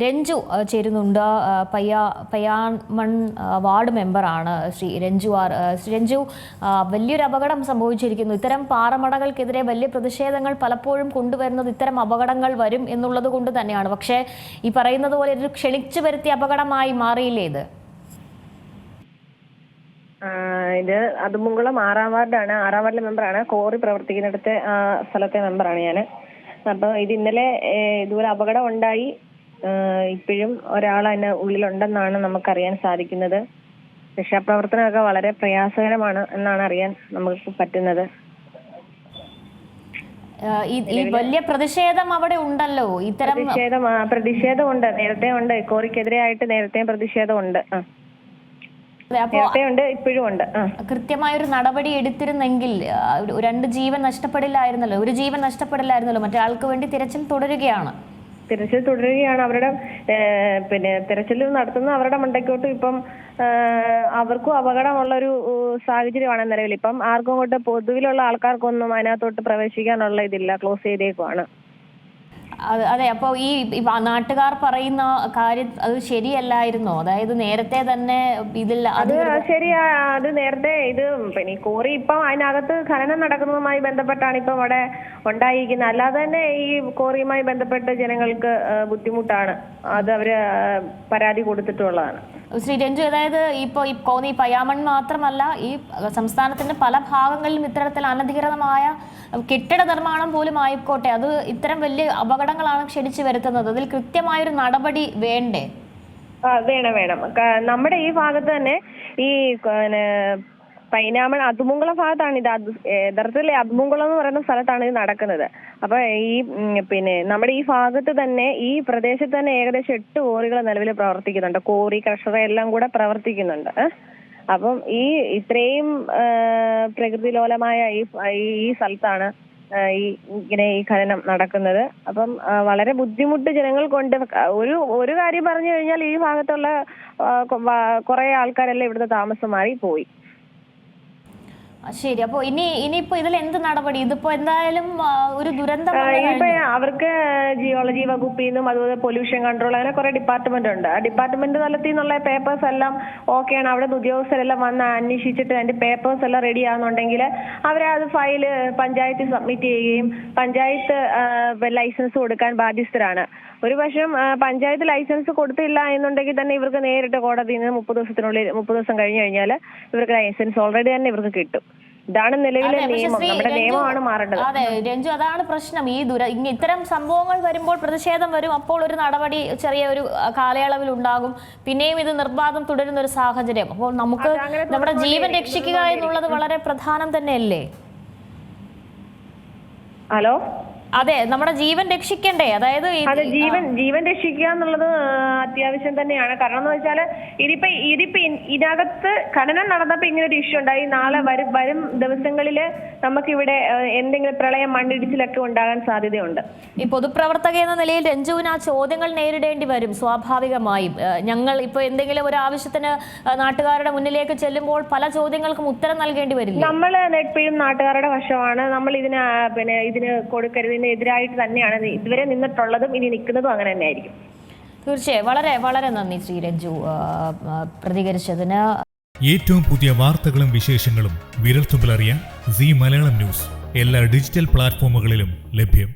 രഞ്ജു ചേരുന്നുണ്ട്. പയ്യാമൺ വാർഡ് മെമ്പറാണ് ശ്രീ രഞ്ജു ആർ. രഞ്ജു, വലിയൊരു അപകടം സംഭവിച്ചിരിക്കുന്നു. ഇത്തരം പാറമടകൾക്കെതിരെ വലിയ പ്രതിഷേധങ്ങൾ പലപ്പോഴും കൊണ്ടുവരുന്നത് ഇത്തരം അപകടങ്ങൾ വരും എന്നുള്ളത് കൊണ്ട് തന്നെയാണ്. പക്ഷേ ഈ പറയുന്നത് പോലെ ഒരു ക്ഷണിച്ചു വരുത്തിയ അപകടമായി മാറിയില്ലേ ഇത്? ഇത് അതുമുങ്കളം 6-ാം വാർഡാണ്. 6-ാം വാർഡിലെ മെമ്പറാണ്. കോറി പ്രവർത്തിക്കുന്നിടത്തെ സ്ഥലത്തെ മെമ്പറാണ് ഞാൻ. അപ്പോൾ ഇത് ഇന്നലെ ഇതുപോലെ അപകടം ഉണ്ടായി. ഇപ്പോഴും ഒരാൾ അതിന് ഉള്ളിലുണ്ടെന്നാണ് നമുക്കറിയാൻ സാധിക്കുന്നത്. രക്ഷാപ്രവർത്തനമൊക്കെ വളരെ പ്രയാസകരമാണ് എന്നാണ് അറിയാൻ നമുക്ക് പറ്റുന്നത്. ഈ വലിയ പ്രതിഷേധം അവിടെ ഉണ്ടല്ലോ. ഇത്തരം പ്രതിഷേധമുണ്ട്, നേരത്തെ ഉണ്ട്. കോറിക്കെതിരെ ആയിട്ട് നേരത്തെയും പ്രതിഷേധമുണ്ട്. ഇപ്പോഴും ഉണ്ട്. കൃത്യമായൊരു നടപടി എടുത്തിരുന്നെങ്കിൽ 2 ജീവൻ നഷ്ടപ്പെടില്ലായിരുന്നല്ലോ, 1 ജീവൻ നഷ്ടപ്പെടില്ലായിരുന്നല്ലോ. മറ്റൊരാൾക്ക് വേണ്ടി തിരച്ചിൽ തുടരുകയാണ്. അവരുടെ തിരച്ചിൽ നടത്തുന്ന അവരുടെ മണ്ടയ്ക്കോട്ട് ഇപ്പം അവർക്കും അപകടമുള്ളൊരു സാഹചര്യമാണ് നിലവിൽ. ഇപ്പം ആർക്കും അങ്ങോട്ട് പൊതുവിലുള്ള ആൾക്കാർക്കൊന്നും അതിനകത്തോട്ട് പ്രവേശിക്കാനുള്ള ഇതില്ല, ക്ലോസ് ചെയ്തേക്കുവാണ്. അതെ, അപ്പോൾ ഈ നാട്ടുകാർ പറയുന്ന കാര്യം അത് ശരിയല്ലായിരുന്നോ? അതായത് നേരത്തെ തന്നെ ഇതിൽ അത് ശരിയാ. അത് നേരത്തെ ഇത് ഈ കോറി ഇപ്പം അതിനകത്ത് ഖനനം നടക്കുന്നതുമായി ബന്ധപ്പെട്ടാണ് ഇപ്പം അവിടെ ഉണ്ടായിരിക്കുന്നത്. അല്ലാതെ തന്നെ ഈ കോറിയുമായി ബന്ധപ്പെട്ട് ജനങ്ങൾക്ക് ബുദ്ധിമുട്ടാണ്. അത് അവര് പരാതി കൊടുത്തിട്ടുള്ളതാണ്. ശ്രീ രഞ്ജു, അതായത് ഇപ്പോൾ ഈ കോന്നി പയ്യാമൺ മാത്രമല്ല, ഈ സംസ്ഥാനത്തിന്റെ പല ഭാഗങ്ങളിലും ഇത്തരത്തിൽ അനധികൃതമായ കെട്ടിട നിർമ്മാണം പോലും ആയിക്കോട്ടെ, അത് ഇത്തരം വലിയ അപകടങ്ങളാണ് ക്ഷണിച്ചു വരുത്തുന്നത്. അതിൽ കൃത്യമായൊരു നടപടി വേണ്ടേ? വേണം. നമ്മുടെ ഈ ഭാഗത്ത് തന്നെ ഈ പൈനാമൺ അതുമുങ്കളം ഭാഗത്താണ് ഇത്. യഥാർത്ഥത്തിൽ അതുമുങ്കളം എന്ന് പറയുന്ന സ്ഥലത്താണ് ഇത് നടക്കുന്നത്. അപ്പൊ ഈ നമ്മുടെ ഈ ഭാഗത്ത് തന്നെ ഈ പ്രദേശത്ത് തന്നെ ഏകദേശം 8 കോറികൾ നിലവിൽ പ്രവർത്തിക്കുന്നുണ്ട്. കോറി, ക്രഷർ എല്ലാം കൂടെ പ്രവർത്തിക്കുന്നുണ്ട്. അപ്പം ഇത്രയും പ്രകൃതി ലോലമായ ഈ സ്ഥലത്താണ് ഈ ഖനനം നടക്കുന്നത്. അപ്പം വളരെ ബുദ്ധിമുട്ട് ജനങ്ങൾക്കുണ്ട്. ഒരു കാര്യം പറഞ്ഞു കഴിഞ്ഞാൽ ഈ ഭാഗത്തുള്ള കുറെ ആൾക്കാരെല്ലാം ഇവിടുത്തെ താമസം മാറി പോയി. ശരി, അപ്പൊ ഇനിയിപ്പോ ഇതിൽ എന്ത് നടപടി? ഇതിപ്പോ എന്തായാലും ഒരു ദുരന്തം. അവർക്ക് ജിയോളജി വകുപ്പിൽ നിന്നും അതുപോലെ പൊല്യൂഷൻ കൺട്രോൾ അങ്ങനെ കുറെ ഡിപ്പാർട്ട്മെന്റ് ഉണ്ട്. ആ ഡിപ്പാർട്ട്മെന്റ് തലത്തിൽ നിന്നുള്ള പേപ്പേഴ്സ് എല്ലാം ഓക്കെയാണ്. അവിടെ ഉദ്യോഗസ്ഥരെല്ലാം വന്ന് അന്വേഷിച്ചിട്ട് അതിന്റെ പേപ്പേഴ്സ് എല്ലാം റെഡി ആണെന്നുണ്ടെങ്കിൽ അവരെ അത് ഫയല് പഞ്ചായത്തിൽ സബ്മിറ്റ് ചെയ്യുകയും പഞ്ചായത്ത് ലൈസൻസ് കൊടുക്കാൻ ബാധ്യസ്ഥരാണ്. ഒരു പക്ഷം പഞ്ചായത്ത് ലൈസൻസ് കൊടുത്തില്ല എന്നുണ്ടെങ്കിൽ തന്നെ ഇവർക്ക് നേരിട്ട് കോടതിയിൽ നിന്ന് 30 ദിവസം കഴിഞ്ഞു കഴിഞ്ഞാൽ ഇവർക്ക് ലൈസൻസ് ഓൾറെഡി തന്നെ ഇവർക്ക് കിട്ടും. ഇതാണ് നിലവിലെ നിയമം. നമ്മുടെ നിയമമാണ് മാറേണ്ടത്. അതെ രഞ്ജു, അതാണ് പ്രശ്നം. ഇത്തരം സംഭവങ്ങൾ വരുമ്പോൾ പ്രതിഷേധം വരും. അപ്പോൾ ഒരു നടപടി ചെറിയൊരു കാലയളവിൽ ഉണ്ടാകും. പിന്നെയും ഇത് നിർബാധം തുടരുന്ന ഒരു സാഹചര്യം. അപ്പോൾ നമുക്ക് നമ്മുടെ ജീവൻ രക്ഷിക്കുക എന്നുള്ളത് വളരെ പ്രധാനം തന്നെയല്ലേ? ഹലോ, അതെ, നമ്മുടെ ജീവൻ രക്ഷിക്കണ്ടേ? അതായത് ജീവൻ രക്ഷിക്കുക എന്നുള്ളത് അത്യാവശ്യം തന്നെയാണ്. കാരണം എന്ന് വെച്ചാൽ ഇതിപ്പോ ഇതിനകത്ത് ഖനനം നടന്നപ്പോ ഇങ്ങനെ ഒരു ഇഷ്യൂ ഉണ്ടായി. നാളെ വരും ദിവസങ്ങളിൽ നമുക്കിവിടെ എന്തെങ്കിലും പ്രളയം, മണ്ണിടിച്ചിലൊക്കെ ഉണ്ടാകാൻ സാധ്യതയുണ്ട്. ഈ പൊതുപ്രവർത്തക എന്ന നിലയിൽ രഞ്ജുവിന് ആ ചോദ്യങ്ങൾ നേരിടേണ്ടി വരും സ്വാഭാവികമായും. ഞങ്ങൾ ഇപ്പൊ എന്തെങ്കിലും ഒരു ആവശ്യത്തിന് നാട്ടുകാരുടെ മുന്നിലേക്ക് ചെല്ലുമ്പോൾ പല ചോദ്യങ്ങൾക്കും ഉത്തരം നൽകേണ്ടി വരില്ല. നമ്മൾ എപ്പോഴും നാട്ടുകാരുടെ വശമാണ്. നമ്മൾ ഇതിന് കൊടുക്കരുത്, എതിരായിട്ട് തന്നെയാണ് ഇതുവരെ നിന്നിട്ടുള്ളതും ഇനി നിൽക്കുന്നതും അങ്ങനെ തന്നെ ആയിരിക്കും. തീർച്ചയായും. വളരെ വളരെ നന്ദി ശ്രീ രഞ്ജു പ്രതികരിച്ചതിന്. ഏറ്റവും പുതിയ വാർത്തകളും വിശേഷങ്ങളും വിരൽത്തുമ്പിലറിയാൻ സീ മലയാളം ന്യൂസ് എല്ലാ ഡിജിറ്റൽ പ്ലാറ്റ്ഫോമുകളിലും ലഭ്യം.